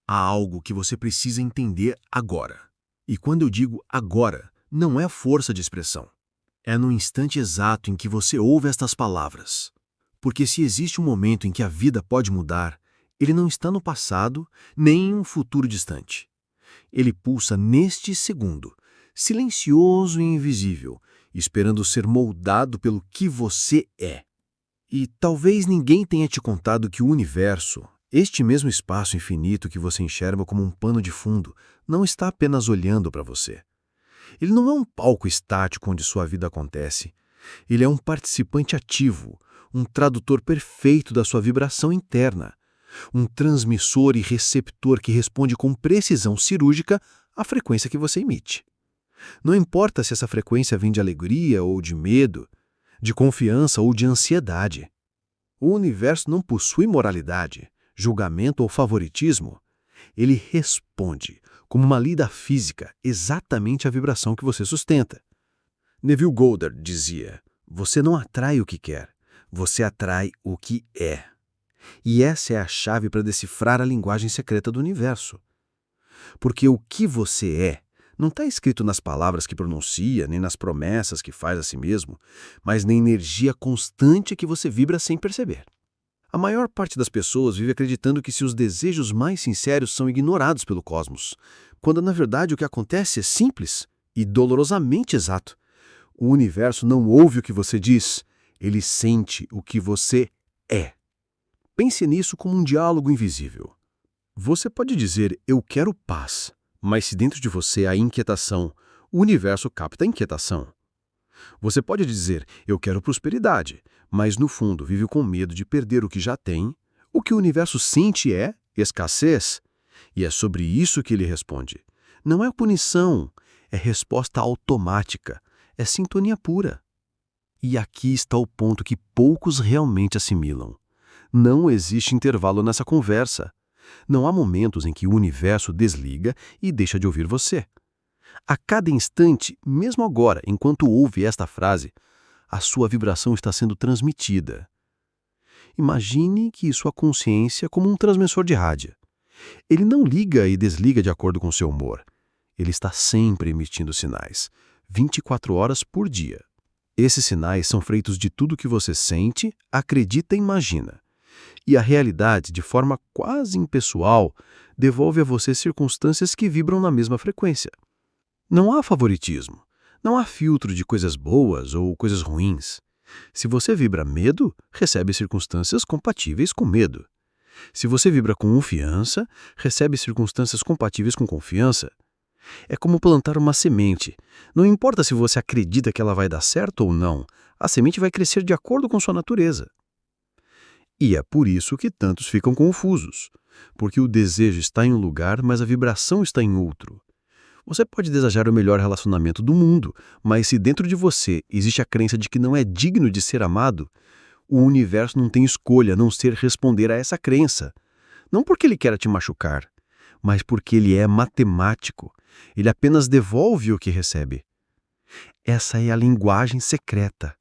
Há algo que você precisa entender agora. E quando eu digo agora, não é força de expressão. É no instante exato em que você ouve estas palavras. Porque se existe um momento em que a vida pode mudar, ele não está no passado, nem em um futuro distante. Ele pulsa neste segundo, silencioso e invisível, esperando ser moldado pelo que você é. E talvez ninguém tenha te contado que o universo, este mesmo espaço infinito que você enxerga como um pano de fundo, não está apenas olhando para você. Ele não é um palco estático onde sua vida acontece. Ele é um participante ativo, um tradutor perfeito da sua vibração interna, um transmissor e receptor que responde com precisão cirúrgica à frequência que você emite. Não importa se essa frequência vem de alegria ou de medo, de confiança ou de ansiedade. O universo não possui moralidade, julgamento ou favoritismo. Ele responde, como uma lei da física, exatamente à vibração que você sustenta. Neville Goddard dizia: você não atrai o que quer, você atrai o que é. E essa é a chave para decifrar a linguagem secreta do universo. Porque o que você é não está escrito nas palavras que pronuncia, nem nas promessas que faz a si mesmo, mas na energia constante que você vibra sem perceber. A maior parte das pessoas vive acreditando que seus desejos mais sinceros são ignorados pelo cosmos, quando na verdade o que acontece é simples e dolorosamente exato. O universo não ouve o que você diz, ele sente o que você é. Pense nisso como um diálogo invisível. Você pode dizer, eu quero paz, mas se dentro de você há inquietação, o universo capta a inquietação. Você pode dizer, eu quero prosperidade, mas no fundo vive com medo de perder o que já tem. O que o universo sente é escassez. E é sobre isso que ele responde. Não é punição, é resposta automática, é sintonia pura. E aqui está o ponto que poucos realmente assimilam. Não existe intervalo nessa conversa. Não há momentos em que o universo desliga e deixa de ouvir você. A cada instante, mesmo agora, enquanto ouve esta frase, a sua vibração está sendo transmitida. Imagine que sua consciência é como um transmissor de rádio. Ele não liga e desliga de acordo com seu humor. Ele está sempre emitindo sinais, 24 horas por dia. Esses sinais são feitos de tudo que você sente, acredita e imagina. E a realidade, de forma quase impessoal, devolve a você circunstâncias que vibram na mesma frequência. Não há favoritismo, não há filtro de coisas boas ou coisas ruins. Se você vibra medo, recebe circunstâncias compatíveis com medo. Se você vibra confiança, recebe circunstâncias compatíveis com confiança. É como plantar uma semente. Não importa se você acredita que ela vai dar certo ou não, a semente vai crescer de acordo com sua natureza. E é por isso que tantos ficam confusos, porque o desejo está em um lugar, mas a vibração está em outro. Você pode desejar o melhor relacionamento do mundo, mas se dentro de você existe a crença de que não é digno de ser amado, o universo não tem escolha a não ser responder a essa crença. Não porque ele quer te machucar, mas porque ele é matemático. Ele apenas devolve o que recebe. Essa é a linguagem secreta,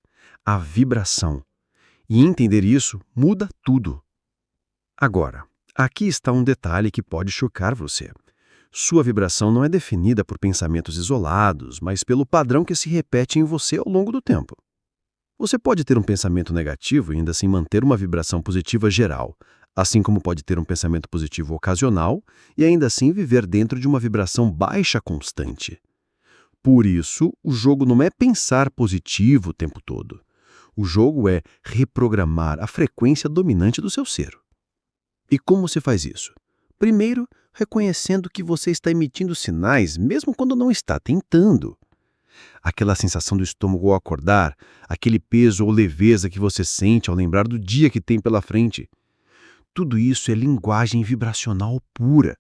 a vibração. E entender isso muda tudo. Agora, aqui está um detalhe que pode chocar você. Sua vibração não é definida por pensamentos isolados, mas pelo padrão que se repete em você ao longo do tempo. Você pode ter um pensamento negativo e ainda assim manter uma vibração positiva geral, assim como pode ter um pensamento positivo ocasional e ainda assim viver dentro de uma vibração baixa constante. Por isso, o jogo não é pensar positivo o tempo todo. O jogo é reprogramar a frequência dominante do seu ser. E como se faz isso? Primeiro, reconhecendo que você está emitindo sinais mesmo quando não está tentando. Aquela sensação do estômago ao acordar, aquele peso ou leveza que você sente ao lembrar do dia que tem pela frente. Tudo isso é linguagem vibracional pura.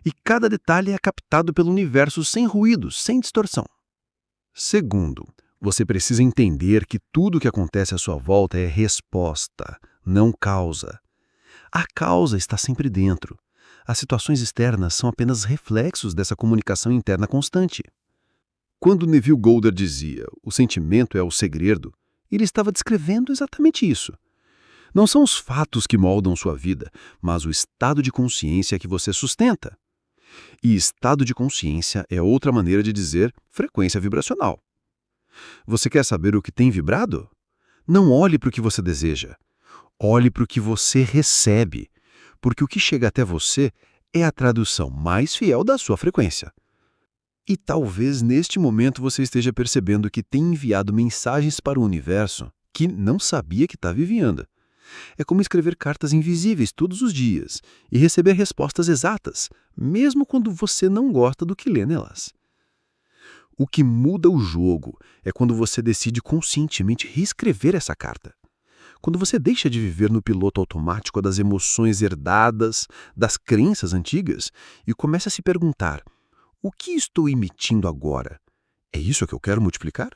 E cada detalhe é captado pelo universo sem ruído, sem distorção. Segundo, você precisa entender que tudo o que acontece à sua volta é resposta, não causa. A causa está sempre dentro. As situações externas são apenas reflexos dessa comunicação interna constante. Quando Neville Goddard dizia, o sentimento é o segredo, ele estava descrevendo exatamente isso. Não são os fatos que moldam sua vida, mas o estado de consciência que você sustenta. E estado de consciência é outra maneira de dizer frequência vibracional. Você quer saber o que tem vibrado? Não olhe para o que você deseja. Olhe para o que você recebe, porque o que chega até você é a tradução mais fiel da sua frequência. E talvez neste momento você esteja percebendo que tem enviado mensagens para o universo que não sabia que estava enviando. É como escrever cartas invisíveis todos os dias e receber respostas exatas, mesmo quando você não gosta do que lê nelas. O que muda o jogo é quando você decide conscientemente reescrever essa carta. Quando você deixa de viver no piloto automático das emoções herdadas, das crenças antigas, e começa a se perguntar: o que estou emitindo agora? É isso que eu quero multiplicar?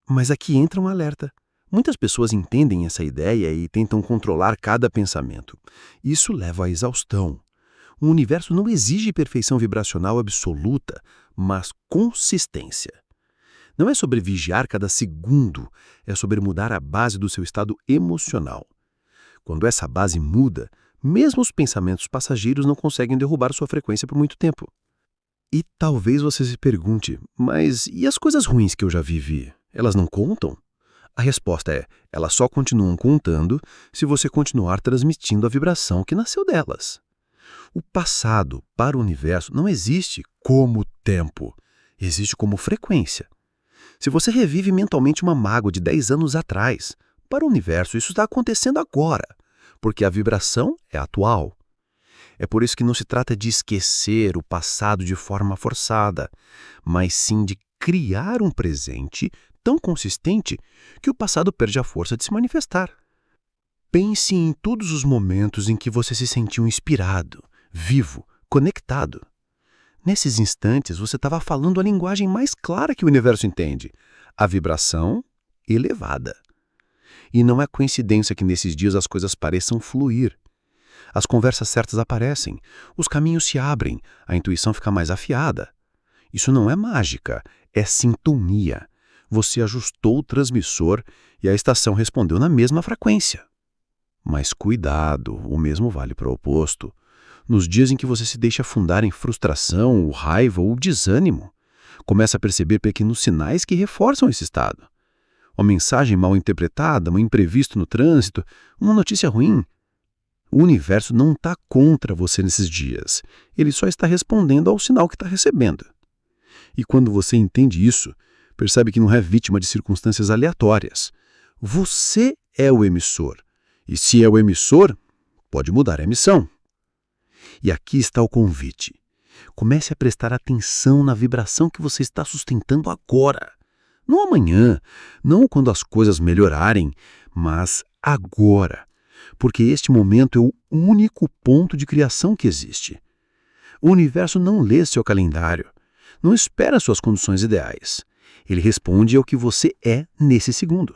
Mas aqui entra um alerta. Muitas pessoas entendem essa ideia e tentam controlar cada pensamento. Isso leva à exaustão. O universo não exige perfeição vibracional absoluta, mas consistência. Não é sobre vigiar cada segundo, é sobre mudar a base do seu estado emocional. Quando essa base muda, mesmo os pensamentos passageiros não conseguem derrubar sua frequência por muito tempo. E talvez você se pergunte, mas e as coisas ruins que eu já vivi? Elas não contam? A resposta é, elas só continuam contando se você continuar transmitindo a vibração que nasceu delas. O passado, para o universo, não existe como tempo, existe como frequência. Se você revive mentalmente uma mágoa de 10 anos atrás, para o universo isso está acontecendo agora, porque a vibração é atual. É por isso que não se trata de esquecer o passado de forma forçada, mas sim de criar um presente tão consistente que o passado perde a força de se manifestar. Pense em todos os momentos em que você se sentiu inspirado, vivo, conectado. Nesses instantes, você estava falando a linguagem mais clara que o universo entende, a vibração elevada. E não é coincidência que nesses dias as coisas pareçam fluir. As conversas certas aparecem, os caminhos se abrem, a intuição fica mais afiada. Isso não é mágica, é sintonia. Você ajustou o transmissor e a estação respondeu na mesma frequência. Mas cuidado, o mesmo vale para o oposto. Nos dias em que você se deixa afundar em frustração, raiva ou desânimo, começa a perceber pequenos sinais que reforçam esse estado. Uma mensagem mal interpretada, um imprevisto no trânsito, uma notícia ruim. O universo não está contra você nesses dias. Ele só está respondendo ao sinal que está recebendo. E quando você entende isso, percebe que não é vítima de circunstâncias aleatórias. Você é o emissor. E se é o emissor, pode mudar a emissão. E aqui está o convite. Comece a prestar atenção na vibração que você está sustentando agora. Não amanhã, não quando as coisas melhorarem, mas agora. Porque este momento é o único ponto de criação que existe. O universo não lê seu calendário, não espera suas condições ideais. Ele responde ao que você é nesse segundo.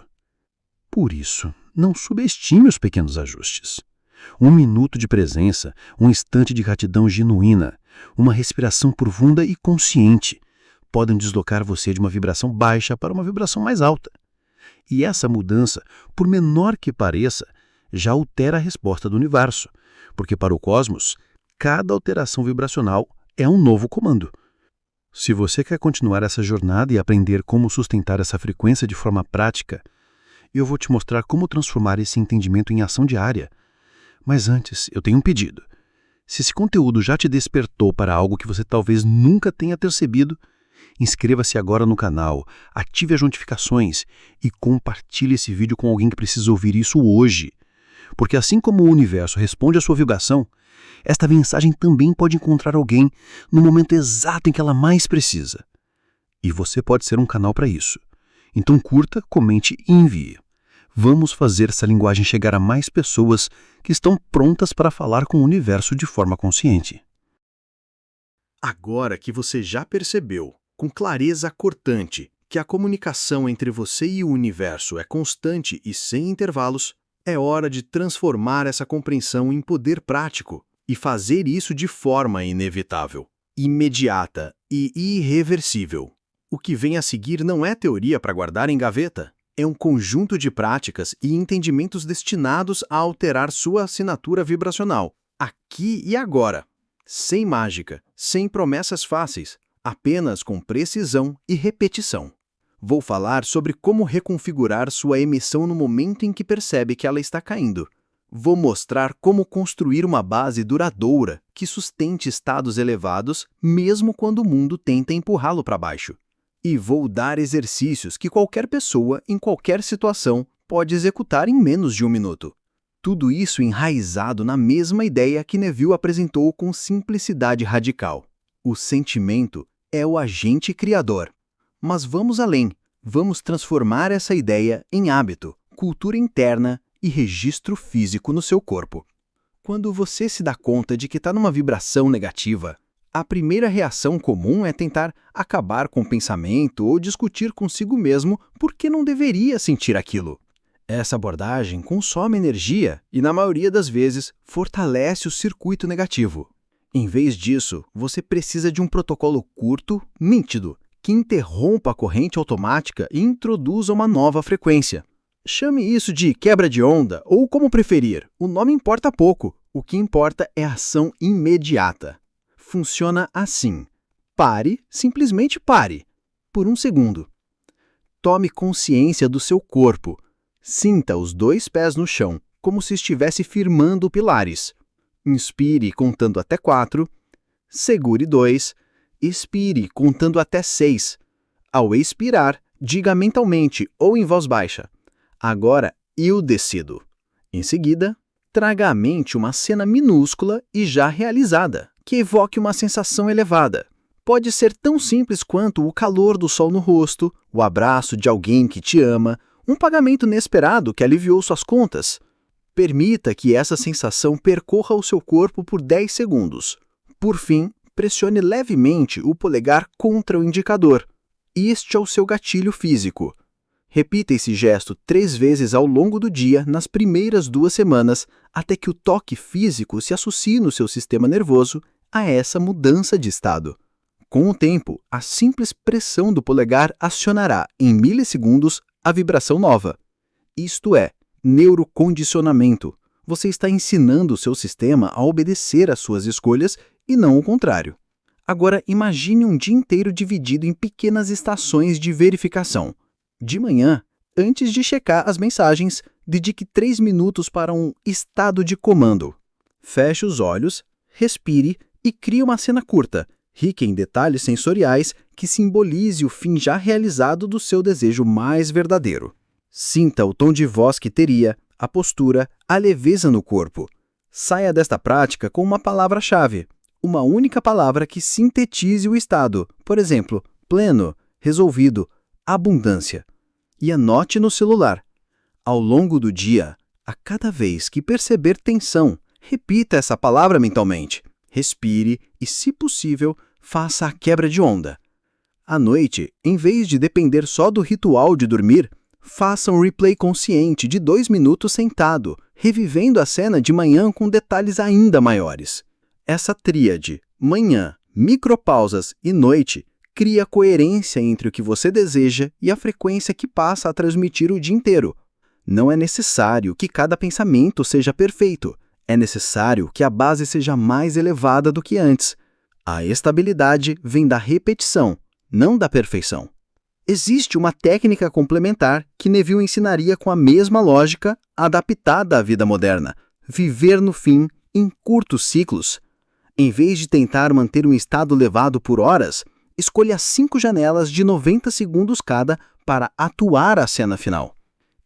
Por isso, não subestime os pequenos ajustes. Um minuto de presença, um instante de gratidão genuína, uma respiração profunda e consciente podem deslocar você de uma vibração baixa para uma vibração mais alta. E essa mudança, por menor que pareça, já altera a resposta do universo, porque para o cosmos, cada alteração vibracional é um novo comando. Se você quer continuar essa jornada e aprender como sustentar essa frequência de forma prática, eu vou te mostrar como transformar esse entendimento em ação diária. Mas antes, eu tenho um pedido. Se esse conteúdo já te despertou para algo que você talvez nunca tenha percebido, inscreva-se agora no canal, ative as notificações e compartilhe esse vídeo com alguém que precisa ouvir isso hoje. Porque assim como o universo responde à sua vibração, esta mensagem também pode encontrar alguém no momento exato em que ela mais precisa. E você pode ser um canal para isso. Então curta, comente e envie. Vamos fazer essa linguagem chegar a mais pessoas que estão prontas para falar com o universo de forma consciente. Agora que você já percebeu, com clareza cortante, que a comunicação entre você e o universo é constante e sem intervalos, é hora de transformar essa compreensão em poder prático e fazer isso de forma inevitável, imediata e irreversível. O que vem a seguir não é teoria para guardar em gaveta, É um conjunto de práticas e entendimentos destinados a alterar sua assinatura vibracional, aqui e agora. Sem mágica, sem promessas fáceis, apenas com precisão e repetição. Vou falar sobre como reconfigurar sua emissão no momento em que percebe que ela está caindo. Vou mostrar como construir uma base duradoura que sustente estados elevados mesmo quando o mundo tenta empurrá-lo para baixo. E vou dar exercícios que qualquer pessoa, em qualquer situação, pode executar em menos de 1 minuto. Tudo isso enraizado na mesma ideia que Neville apresentou com simplicidade radical. O sentimento é o agente criador. Mas vamos além. Vamos transformar essa ideia em hábito, cultura interna e registro físico no seu corpo. Quando você se dá conta de que está numa vibração negativa, a primeira reação comum é tentar acabar com o pensamento ou discutir consigo mesmo por que não deveria sentir aquilo. Essa abordagem consome energia e, na maioria das vezes, fortalece o circuito negativo. Em vez disso, você precisa de um protocolo curto, nítido, que interrompa a corrente automática e introduza uma nova frequência. Chame isso de quebra de onda ou como preferir, o nome importa pouco, o que importa é a ação imediata. Funciona assim. Pare, simplesmente pare, por 1 segundo. Tome consciência do seu corpo. Sinta os 2 pés no chão, como se estivesse firmando pilares. Inspire contando até 4, segure 2, expire contando até 6. Ao expirar, diga mentalmente ou em voz baixa: agora eu decido. Em seguida, traga à mente uma cena minúscula e já realizada, que evoque uma sensação elevada. Pode ser tão simples quanto o calor do sol no rosto, o abraço de alguém que te ama, um pagamento inesperado que aliviou suas contas. Permita que essa sensação percorra o seu corpo por 10 segundos. Por fim, pressione levemente o polegar contra o indicador. Este é o seu gatilho físico. Repita esse gesto 3 vezes ao longo do dia nas primeiras 2 semanas, até que o toque físico se associe no seu sistema nervoso a essa mudança de estado. Com o tempo, a simples pressão do polegar acionará, em milissegundos, a vibração nova. Isto é, neurocondicionamento. Você está ensinando o seu sistema a obedecer às suas escolhas e não o contrário. Agora, imagine um dia inteiro dividido em pequenas estações de verificação. De manhã, antes de checar as mensagens, dedique 3 minutos para um estado de comando. Feche os olhos, respire e crie uma cena curta, rica em detalhes sensoriais que simbolize o fim já realizado do seu desejo mais verdadeiro. Sinta o tom de voz que teria, a postura, a leveza no corpo. Saia desta prática com uma palavra-chave, uma única palavra que sintetize o estado, por exemplo, pleno, resolvido, abundância. E anote no celular. Ao longo do dia, a cada vez que perceber tensão, repita essa palavra mentalmente. Respire e, se possível, faça a quebra de onda. À noite, em vez de depender só do ritual de dormir, faça um replay consciente de 2 minutos sentado, revivendo a cena de manhã com detalhes ainda maiores. Essa tríade, manhã, micropausas e noite, cria coerência entre o que você deseja e a frequência que passa a transmitir o dia inteiro. Não é necessário que cada pensamento seja perfeito. É necessário que a base seja mais elevada do que antes. A estabilidade vem da repetição, não da perfeição. Existe uma técnica complementar que Neville ensinaria com a mesma lógica, adaptada à vida moderna: viver no fim, em curtos ciclos. Em vez de tentar manter um estado elevado por horas, escolha 5 janelas de 90 segundos cada para atuar a cena final.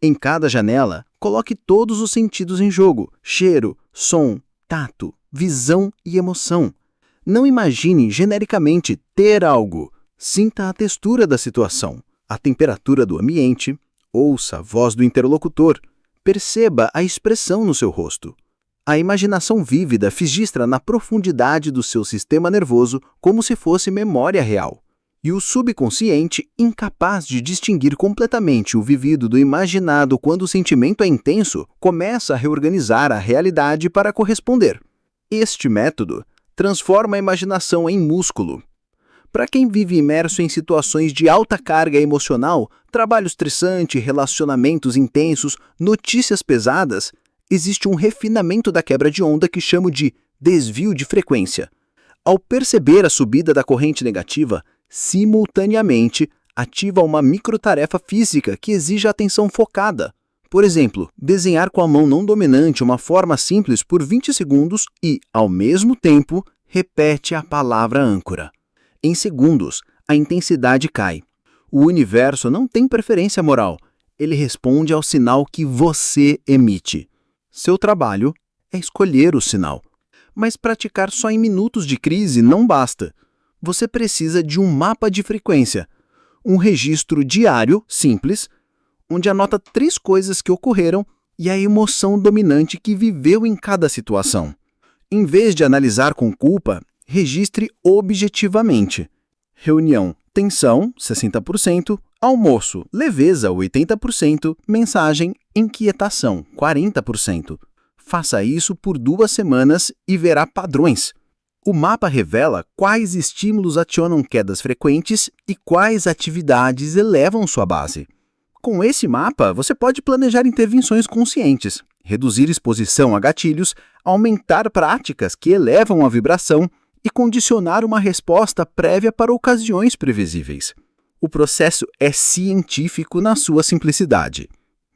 Em cada janela, coloque todos os sentidos em jogo: cheiro, som, tato, visão e emoção. Não imagine genericamente ter algo. Sinta a textura da situação, a temperatura do ambiente, ouça a voz do interlocutor, perceba a expressão no seu rosto. A imaginação vívida registra na profundidade do seu sistema nervoso como se fosse memória real. E o subconsciente, incapaz de distinguir completamente o vivido do imaginado quando o sentimento é intenso, começa a reorganizar a realidade para corresponder. Este método transforma a imaginação em músculo. Para quem vive imerso em situações de alta carga emocional, trabalho estressante, relacionamentos intensos, notícias pesadas, existe um refinamento da quebra de onda que chamo de desvio de frequência. Ao perceber a subida da corrente negativa, simultaneamente ativa uma microtarefa física que exige atenção focada. Por exemplo, desenhar com a mão não dominante uma forma simples por 20 segundos e, ao mesmo tempo, repete a palavra âncora. Em segundos, a intensidade cai. O universo não tem preferência moral. Ele responde ao sinal que você emite. Seu trabalho é escolher o sinal. Mas praticar só em minutos de crise não basta. Você precisa de um mapa de frequência, um registro diário, simples, onde anota 3 coisas que ocorreram e a emoção dominante que viveu em cada situação. Em vez de analisar com culpa, registre objetivamente. Reunião, tensão, 60%, almoço, leveza, 80%, mensagem, inquietação, 40%. Faça isso por 2 semanas e verá padrões. O mapa revela quais estímulos acionam quedas frequentes e quais atividades elevam sua base. Com esse mapa, você pode planejar intervenções conscientes, reduzir exposição a gatilhos, aumentar práticas que elevam a vibração e condicionar uma resposta prévia para ocasiões previsíveis. O processo é científico na sua simplicidade.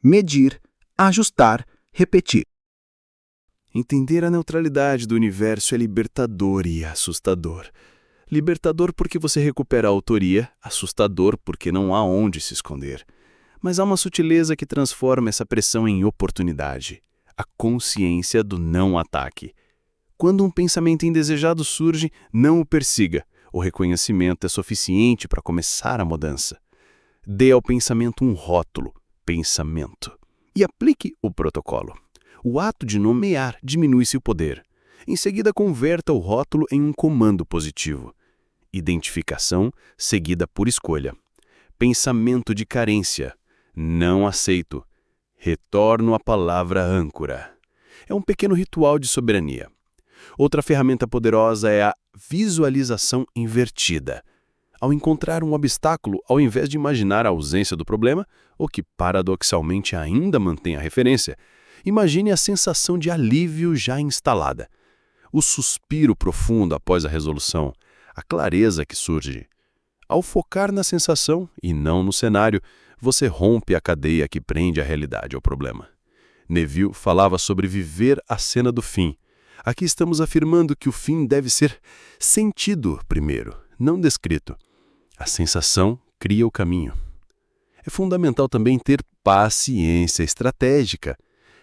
Medir, ajustar, repetir. Entender a neutralidade do universo é libertador e assustador. Libertador porque você recupera a autoria, assustador porque não há onde se esconder. Mas há uma sutileza que transforma essa pressão em oportunidade. A consciência do não-ataque. Quando um pensamento indesejado surge, não o persiga. O reconhecimento é suficiente para começar a mudança. Dê ao pensamento um rótulo, pensamento, e aplique o protocolo. O ato de nomear diminui seu poder. Em seguida, converta o rótulo em um comando positivo. Identificação seguida por escolha. Pensamento de carência. Não aceito. Retorno à palavra âncora. É um pequeno ritual de soberania. Outra ferramenta poderosa é a visualização invertida. Ao encontrar um obstáculo, ao invés de imaginar a ausência do problema, ou que paradoxalmente ainda mantém a referência, imagine a sensação de alívio já instalada. O suspiro profundo após a resolução, a clareza que surge. Ao focar na sensação e não no cenário, você rompe a cadeia que prende a realidade ao problema. Neville falava sobre viver a cena do fim. Aqui estamos afirmando que o fim deve ser sentido primeiro, não descrito. A sensação cria o caminho. É fundamental também ter paciência estratégica.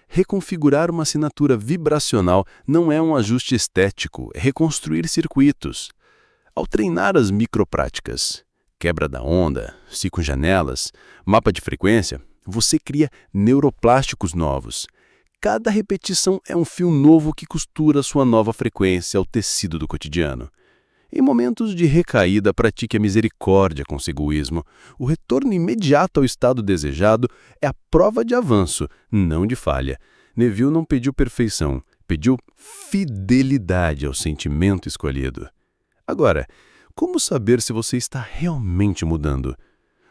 Reconfigurar uma assinatura vibracional não é um ajuste estético, é reconstruir circuitos. Ao treinar as micropráticas, quebra da onda, ciclo-janelas, mapa de frequência, você cria neuroplásticos novos. Cada repetição é um fio novo que costura sua nova frequência ao tecido do cotidiano. Em momentos de recaída, pratique a misericórdia com seu egoísmo. O retorno imediato ao estado desejado é a prova de avanço, não de falha. Neville não pediu perfeição, pediu fidelidade ao sentimento escolhido. Agora, como saber se você está realmente mudando?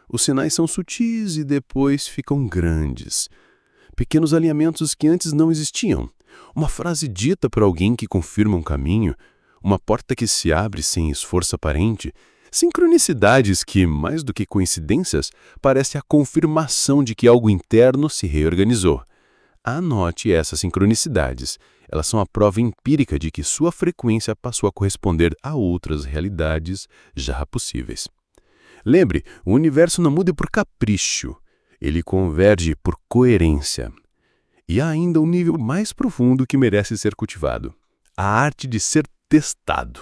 Os sinais são sutis e depois ficam grandes. Pequenos alinhamentos que antes não existiam. Uma frase dita por alguém que confirma um caminho. Uma porta que se abre sem esforço aparente. Sincronicidades que, mais do que coincidências, parece a confirmação de que algo interno se reorganizou. Anote essas sincronicidades. Elas são a prova empírica de que sua frequência passou a corresponder a outras realidades já possíveis. Lembre, o universo não muda por capricho. Ele converge por coerência. E há ainda um nível mais profundo que merece ser cultivado. A arte de ser testado.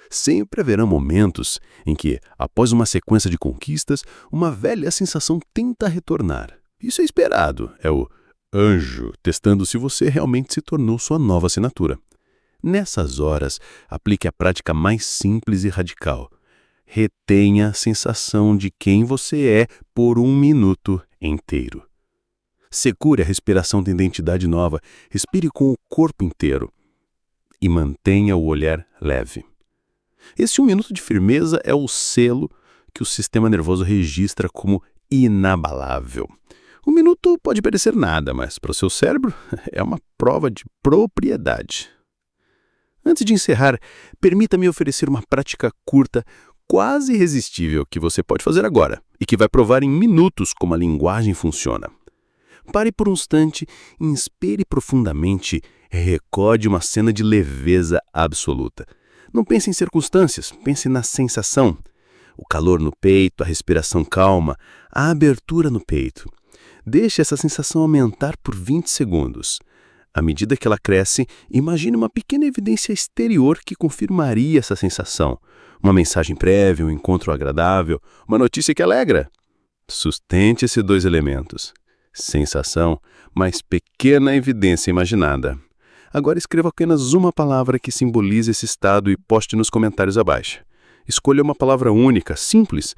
Sempre haverá momentos em que, após uma sequência de conquistas, uma velha sensação tenta retornar. Isso é esperado, é o anjo testando se você realmente se tornou sua nova assinatura. Nessas horas, aplique a prática mais simples e radical. Retenha a sensação de quem você é por 1 minuto inteiro. Segure a respiração da identidade nova, respire com o corpo inteiro e mantenha o olhar leve. Esse 1 minuto de firmeza é o selo que o sistema nervoso registra como inabalável. 1 minuto pode parecer nada, mas para o seu cérebro é uma prova de propriedade. Antes de encerrar, permita-me oferecer uma prática curta, quase irresistível, que você pode fazer agora e que vai provar em minutos como a linguagem funciona. Pare por um instante, inspire profundamente e recorde uma cena de leveza absoluta. Não pense em circunstâncias, pense na sensação. O calor no peito, a respiração calma, a abertura no peito. Deixe essa sensação aumentar por 20 segundos. À medida que ela cresce, imagine uma pequena evidência exterior que confirmaria essa sensação. Uma mensagem prévia, um encontro agradável, uma notícia que alegra. Sustente esses 2 elementos. Sensação, mais pequena evidência imaginada. Agora escreva apenas uma palavra que simbolize esse estado e poste nos comentários abaixo. Escolha uma palavra única, simples.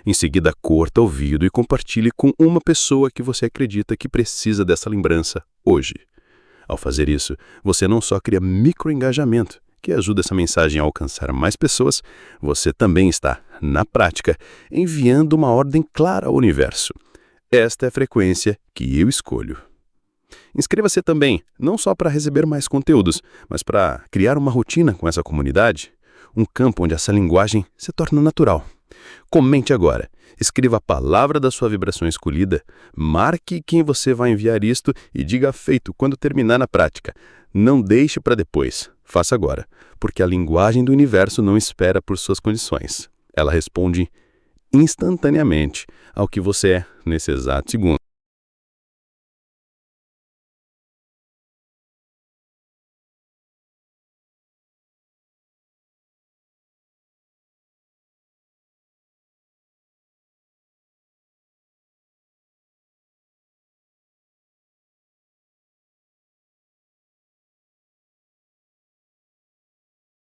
Em seguida, curta o vídeo e compartilhe com uma pessoa que você acredita que precisa dessa lembrança hoje. Ao fazer isso, você não só cria microengajamento, que ajuda essa mensagem a alcançar mais pessoas, você também está, na prática, enviando uma ordem clara ao universo. Esta é a frequência que eu escolho. Inscreva-se também, não só para receber mais conteúdos, mas para criar uma rotina com essa comunidade, um campo onde essa linguagem se torna natural. Comente agora, escreva a palavra da sua vibração escolhida, marque quem você vai enviar isto e diga feito quando terminar na prática. Não deixe para depois, faça agora, porque a linguagem do universo não espera por suas condições. Ela responde instantaneamente ao que você é nesse exato segundo.